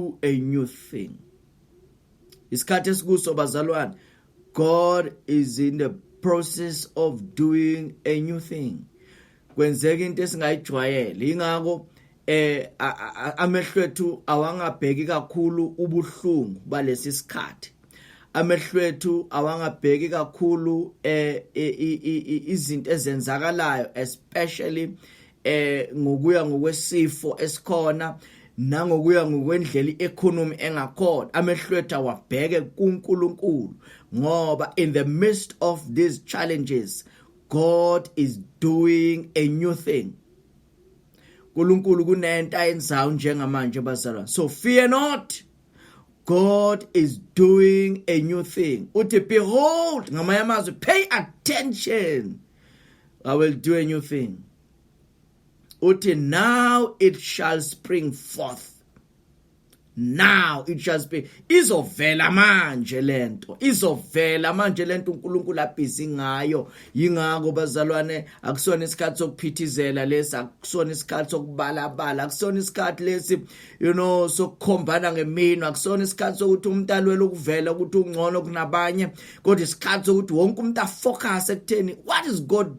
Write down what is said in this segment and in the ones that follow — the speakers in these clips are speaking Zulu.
do a new thing. Isikhathi esikuso bazalwane, God is in the process of doing a new thing. Kwenzeka into esingayijwayele, ingakho amehlo ethu awangabheki kakhulu ubuhlungu balesi sikhathi. Amehlo ethu awangabheki kakhulu izinto ezenzakalayo, especially ngokuya ngokwesifo esikhona nangokuya ngokwendlela economy engakhona. Amehlo ethu awabheke kuNkulunkulu ngoba in the midst of these challenges God is doing a new thing. uNkulunkulu kunento ayenzayo njengamanje bazalwane. So fear not, God is doing a new thing. Uthi behold, ngamanye amazwi, pay attention, I will do a new thing. Uthi now it shall spring forth. Now it shall spring. Izovela manje lento. Izovela manje lento uNkulunkulu abhizi ngayo. Yingakho bazalwane, akusona isikhathi sokuphithizela lesi, akusona isikhathi sokubalabala, akusona isikhathi lesi sokukhombana ngemino, akusona isikhathi sokuthi umuntu alwele ukuvela ukuthi ungcono kunabanye, kodwa isikhathi sokuthi wonke umuntu afocus ekutheni what is God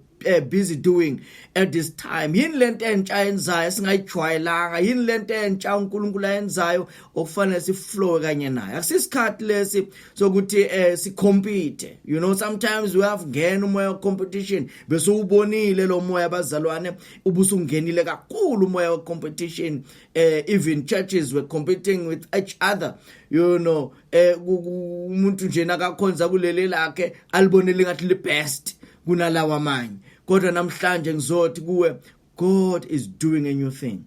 busy doing at this time. Yini lento entsha yenzayo singayijwayelanga, yini lento entsha uNkulunkulu ayenzayo okufanele siflow kanye naye. Akusisikhathi lesi sokuthi sicompete. Sometimes we have ngena umoya of competition bese ubonile lo moya bazalwane ubusungenile kakhulu umoya of competition. Even churches were competing with each other. Umuntu nje nakakhonza kuleli lakhe alibonile ngathi le best kunalawa amanye. Kodwa namhlanje ngizothi kuwe, God is doing a new thing.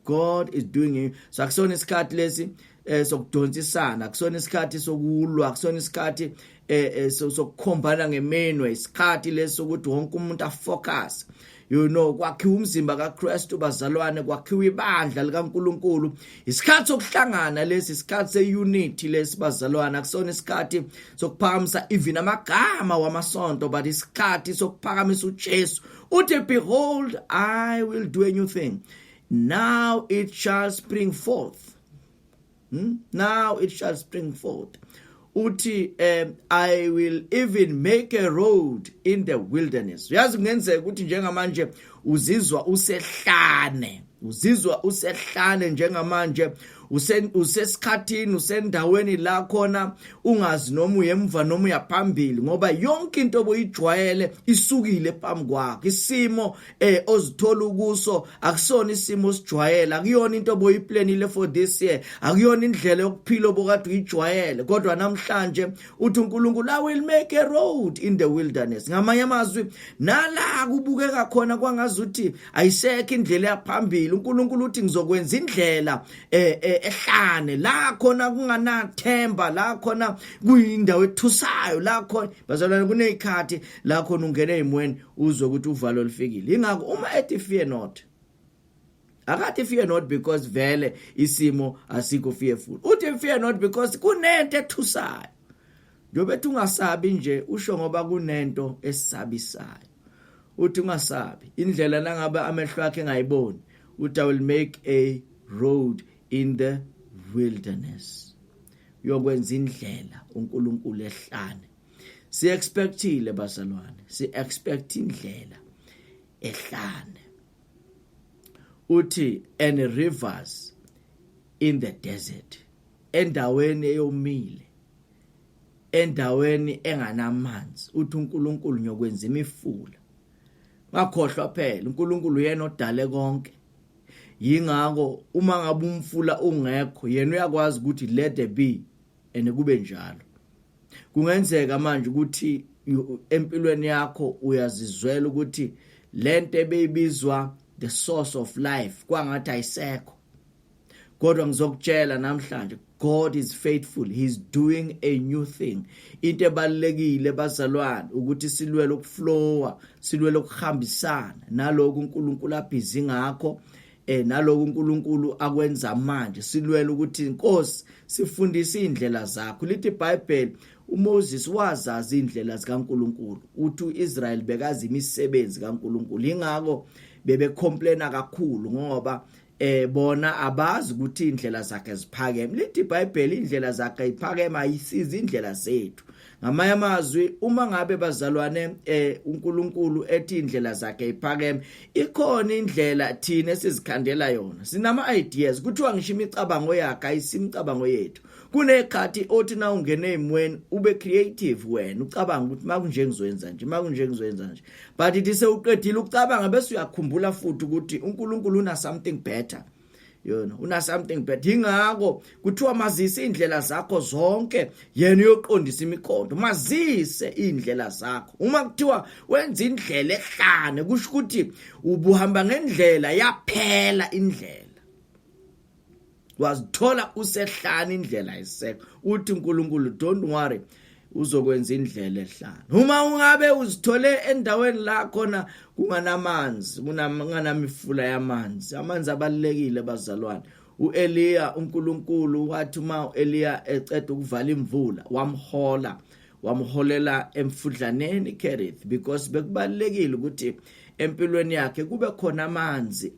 God is doing a so akusona isikhathi lesi sokudonsisana, akusona isikhathi sokulwa, akusona isikhathi sokukhombana ngemenwe, isikhathi lesi sokuthi wonke umuntu afocus. Kwakhiwa umzimba kaKristu bazalwane, kwakhiwa ibandla likaNkulunkulu. Isikhathi sokuhlangana lesi, isikhathi seunity lesi bazalwane, akusona isikhathi sokuphakamisa even amagama wamasonto, but isikhathi sokuphakamisa uJesu. Uthi behold, I will do a new thing. Now it shall spring forth. Now it shall spring forth. Uthi I will even make a road in the wilderness. Yazi kungenzeka ukuthi njengamanje uzizwa usehlane njengamanje usesikhathini usendaweni la khona ungazi noma uyemva noma uyaphambili ngoba yonke into obuyijwayele isukile phambi kwakho. Isimo ozithola ukuso akusona isimo osijwayele, akuyona into obuyiplanile for this year, akuyona indlela yokuphila obokade uyijwayele, kodwa namhlanje uthi uNkulunkulu I will make a road in the wilderness. Ngamanye amazwi nala kubukeka khona kwangazuthi ayisekho indlela yaphambili, uNkulunkulu uthi ngizokwenza indlela ehlane la khona kunganathemba, la khona kuyindawo ethusayo, la khona bazalwane kunezikhathi la khona ungena ezimweni uzwe ukuthi uvalo lifikile. Ingakho uma ethi fear not, akathi fear not because vele isimo asikho fearful. Uthi fear not because kunento ethusayo. Njobethi ungasabi nje usho ngoba kunento esisabisayo. Uthi ungasabi indlela langabe amehlo akhe engayiboni, uthi I will make a road in the wilderness. Uyokwenza indlela uNkulunkulu ehlane. Si expectile bazalwane, si expect indlela ehlane. Uthi and rivers in the desert. Endaweni eyomile, endaweni enganamanzi, uthi uNkulunkulu nyokwenza imifula. Ngakhohlwa phela uNkulunkulu yena odale konke. Yingakho uma ngabe umfula ungekho yena uyakwazi ukuthi let there be and kube njalo. Kungenzeka manje ukuthi empilweni yakho uyazizwela ukuthi lento ebeyibizwa the source of life kwangathi ayisekho, kodwa ngizokutshela namhlanje God is faithful, he's doing a new thing. Into ebalekile bazalwane ukuthi silwele ukuflowa, silwele ukuhambisana naloko uNkulunkulu abhizi ngakho, naloko uNkulunkulu akwenza manje. Silwele ukuthi Nkosi sifundise indlela zakho. Lithi iBhayibheli uMoses wazazi indlela zikaNkulunkulu, uthi uIsrael bekazi imisebenzi kaNkulunkulu. Ingakho bebe complaina kakhulu ngoba bona abazi ukuthi indlela zakhe ziphakeme. Lithi iBhayibheli indlela zakhe iphakeme ayisizi indlela zethu. Ngamanye amazwi uma ngabe bazalwane uNkulunkulu ethi indlela zakhe iphakeme, ikhona indlela thina esizikhandela yona. Sinama ideas kuthiwa ngisho imicabango yakhe ayisimicabango yethu. Kunekhathi othi na ungene emweni ube creative wena ucabanga ukuthi makunje ngizoyenza nje makunje ngizoyenza nje, but ithi sewuqedile ukucabanga bese uyakhumbula futhi ukuthi uNkulunkulu una something better. Una something better. Ingakho kuthiwa mazise indlela zakho zonke yena uyoqondisa imikhondo. Mazise indlela zakho. Uma kuthiwa wenza indlela ehlane kusho ukuthi ubuhamba ngendlela yaphela indlela. Wazithola usehlane indlela isekho. Uthi uNkulunkulu don't worry uzokwenza indlela ehlane. Uma ungabe uzithole endaweni la khona kunganamanzi, kunamifula yamanzi. Amanzi abalekile bazalwane. uEliya uNkulunkulu wathi uma uEliya ecede ukuvala imvula wamholela emfudlaneni Kerith, because bekubalekile ukuthi empilweni yakhe kube khona amanzi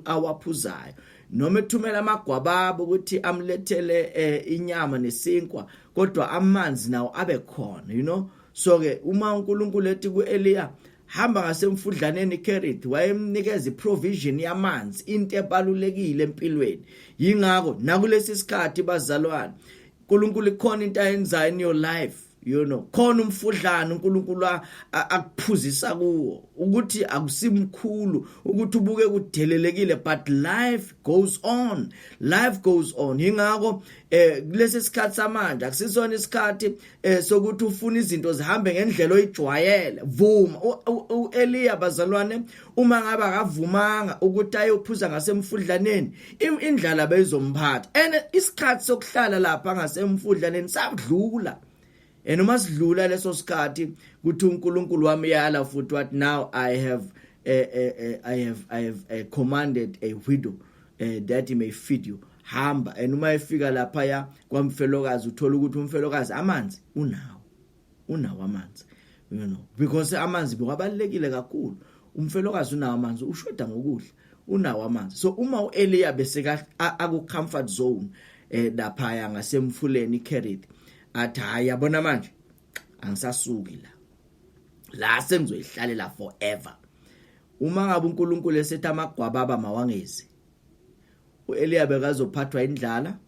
awaphuzayo. Noma ethumela amagwababa ukuthi amlethele inyama nesinkwa, kodwa amanzi nawo abe khona, So ke uma uNkulunkulu ethi kuEliya hamba ngasemfudlaneni Kerith, wayemnikeza iprovision yamanzi, into ebalulekile empilweni. Yingakho nakulesi sikhathi bazalwane, uNkulunkulu ikhona into ayenzayo in your life. Khona umfudlana uNkulunkulu akuphuzisa kuwo ukuthi akusimkhulu ukuthi ubuke kudelelekile, but life goes on. Ingakho kulesi sikhathi samanje akusisona isikhathi sokuthi ufuna izinto zihambe ngendlela oyijwayele. Vuma uEliya bazalwane, uma ngabe akavumanga ukuthi ayophuza ngasemfudlaneni, indlala beyizomphatha. And isikhathi sokuhlala lapha ngasemfudlaneni sakudlula. Uma sidlula leso sikhathi kuthi uNkulunkulu wamyala futhi wathi now I have commanded a widow that he may feed you. Hamba. Uma efika lapha ya kwamfelokazi uthola ukuthi umfelokazi amanzi unawo amanzi, because amanzi bekabalekile kakhulu. Umfelokazi unawo amanzi, ushoda ngokudla, unawo amanzi. So uma uEliya beseka aku comfort zone lapha ngasemfuleni Kerith, athi hayi yabona manje angisasuki la sengizoyihlalela forever. Uma ngabe uNkulunkulu esethi amagwababa mawangezi, uEliya bekazophathwa indlala,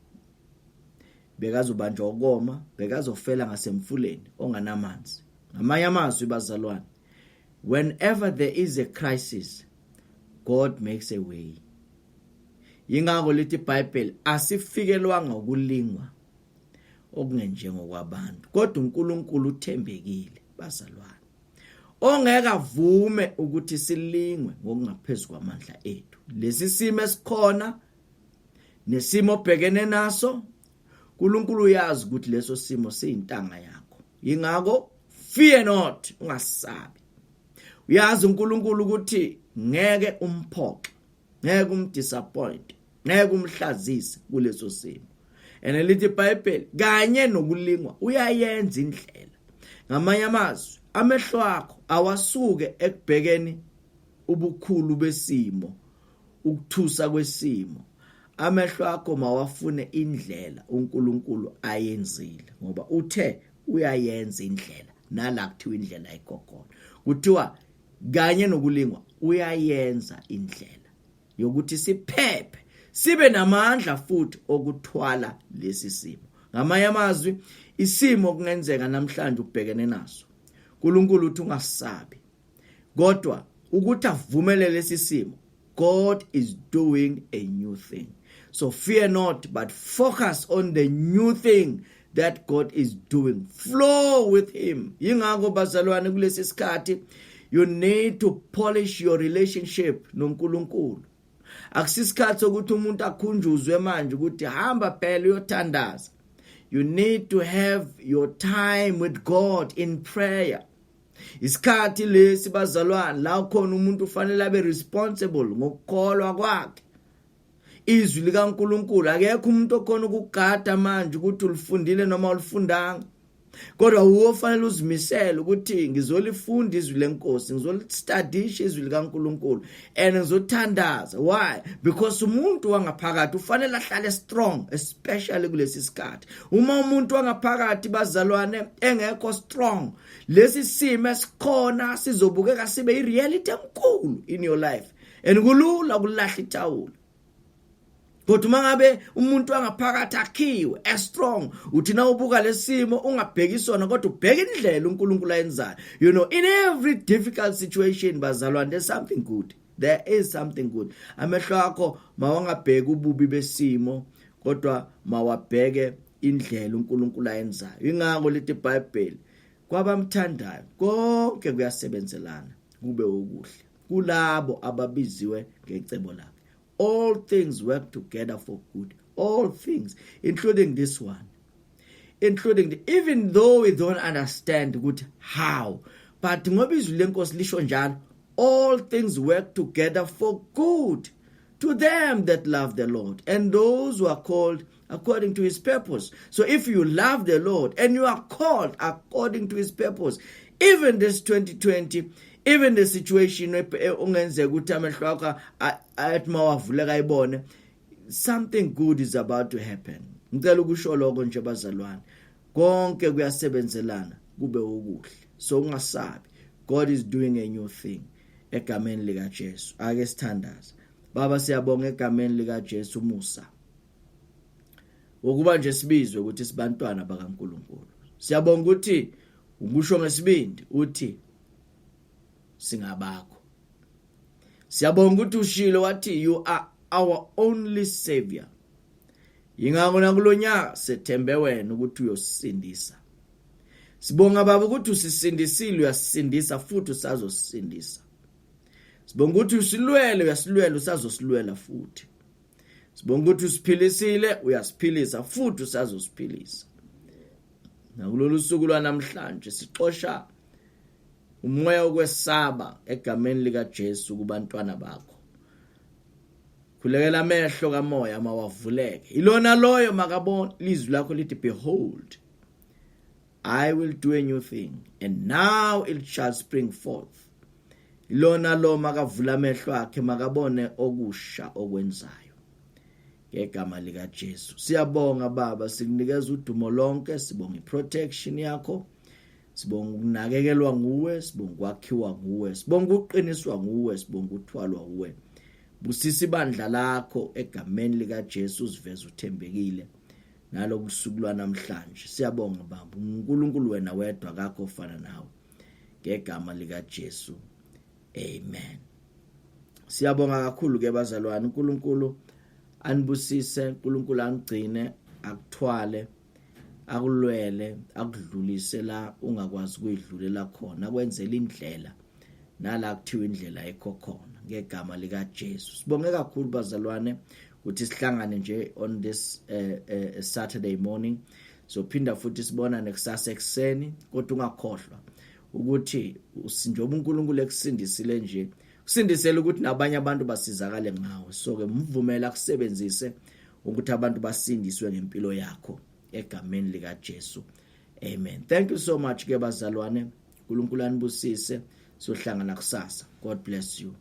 bekazobanjwa ukoma, bekazofela ngasemfuleni onganamanzi. Ngamanye amazwi bazalwane, whenever there is a crisis, God makes a way. Yingakho lithi iBhayibheli asifikelwanga ukulingwa okungenjengokwabantu, kodwa uNkulunkulu uthembekile bazalwane, ongeke avume ukuthi silingwe ngokungaphezulu kwamandla ethu. Lesi simo esikhona nesimo obhekene naso, uNkulunkulu uyazi ukuthi leso simo siyintanga yakho. Yingakho fear not, ungasabi. Uyazi uNkulunkulu ukuthi ngeke umphoxe, ngeke umdisappoint, ngeke umhlazise kuleso simo. Lithi iBhayibheli kanye nokulingwa uyayenza indlela. Ngamanye amazwi, amehlo akho awasuke ekubhekeni ubukhulu besimo, ukuthusa kwesimo. Amehlo akho mawafune indlela uNkulunkulu ayenzile, ngoba uthe uyayenza indlela nala kuthiwa indlela ayikhokhona. Kuthiwa kanye nokulingwa uyayenza indlela yokuthi siphephe, sibe namandla futhi okuthwala lesi simo. Ngamanye amazwi, isimo kungenzeka namhlanje ubhekene naso, uNkulunkulu uthi ungasabi, kodwa ukuthi avumelele lesi simo, God is doing a new thing. So fear not, but focus on the new thing that God is doing. Flow with him. Yingakho bazalwane kulesi sikhathi, you need to polish your relationship noNkulunkulu. Akusisikhathi sokuthi umuntu akhunjuzwe manje ukuthi hamba phela uyothandaza. You need to have your time with God in prayer. Isikhathi lesi bazalwane la khona umuntu ufanele abe responsible ngokukholwa kwakhe. Izwi likaNkulunkulu akekho umuntu okhona ukugada manje ukuthi ulifundile noma ulifundanga. kodwa ufanele uzimisele ukuthi ngizolifunda izwi lenkosi, ngizolistudisha izwi likaNkulunkulu and ngizothandaza. Why? Because umuntu wangaphakathi ufanele ahlale strong, especially kulesi sikhathi. Uma umuntu wangaphakathi bazalwane engekho strong, lesi simo esikhona sizobukeka sibe ireality enkulu in your life and kulula ukulahla ithawula. Kodwa mangabe umuntu angaphakathi akhiwe strong, uthi na ubuka lesimo ungabheki sona kodwa ubheka indlela uNkulunkulu ayenzayo. You know, in every difficult situation bazalwane, there's something good. There is something good. Amehlo akho mawangabheki ububi besimo kodwa mawabheke indlela uNkulunkulu ayenzayo. Ingakho lithi iBhayibheli kwabamthandayo konke kuyasebenzelana kube okuhle kulabo ababiziwe ngecebo lakhe. All things work together for good. All things, including this one. Even though we don't understand good how, but ngoba izwi lenkosi lisho njalo, all things work together for good to them that love the Lord and those who are called according to his purpose. So if you love the Lord and you are called according to his purpose, even this 2020, even the situation ungenzeka ukuthi amehlo akho athi mawavuleka ayibone, something good is about to happen. Ngicela ukusho lokho nje bazalwane, konke kuyasebenzelana kube okuhle. So ungasabi, God is doing a new thing egameni lika Jesu. Ake sithandaze. Baba, siyabonga egameni lika Jesu umusa ukuba nje sibizwe ukuthi sibantwana bakaNkulunkulu. Siyabonga ukuthi ukusho ngesibindi uthi singabakho. Siyabonga ukuthi ushilo wathi you are our only savior. Ingakho nakulonyaka sethembe wena ukuthi uyosindisa. Sibonga baba ukuthi usisindisile, uyasindisa futhi usazosindisa. Sibonga ukuthi usilwele, uyasilwela usazosilwela futhi. Sibonga ukuthi usiphilisile, uyasiphilisa futhi usazosiphilisa. Nakulolu suku lwanamhlanje sixosha umoya wokwesaba egameni lika Jesu kubantwana bakho. Khulekela amehlo kamoya mawavuleke. Ilona loyo makabone ilizwi lakho lithi behold, I will do a new thing and now it shall spring forth. Ilona lo makavula amehlo akhe makabone okusha okwenzayo. Ngegama lika Jesu. Siyabonga baba, sikunikeza udumo lonke, sibonga iprotection yakho. Sibonga ukunakekelwa nguwe, sibonga ukwakhiwa nguwe, sibonga uqiniswa nguwe, sibonga uthwalwa nguwe. Busisi ibandla lakho egameni lika Jesu, usiveze uthembekile nalokusuku lwanamhlanje. Siyabonga baba, uNkulunkulu wena wedwa kakho ofana nawe. Ngegama lika Jesu. Amen. Siyabonga kakhulu ke bazalwane, uNkulunkulu anibusise, uNkulunkulu angigcine, akuthwale, akulwele, akudlulise la ungakwazi ukuyidlulela khona, kwenzela indlela nala kuthiwa indlela ekho khona ngegama lika Jesu. Sibonge kakhulu bazalwane ukuthi sihlangane nje on this Saturday morning. So phinda futhi sibona nekusasa ekseni, kodwa ungakhohlwa ukuthi njengoba uNkulunkulu ekusindisile nje, kusindisela ukuthi nabanye abantu basizakale ngawe. So ke mvumela kusebenzise ukuthi abantu basindiswe ngempilo yakho egameni lika Jesu. Amen. Thank you so much ke bazalwane. uNkulunkulu anibusise. Sohlangana kusasa. God bless you.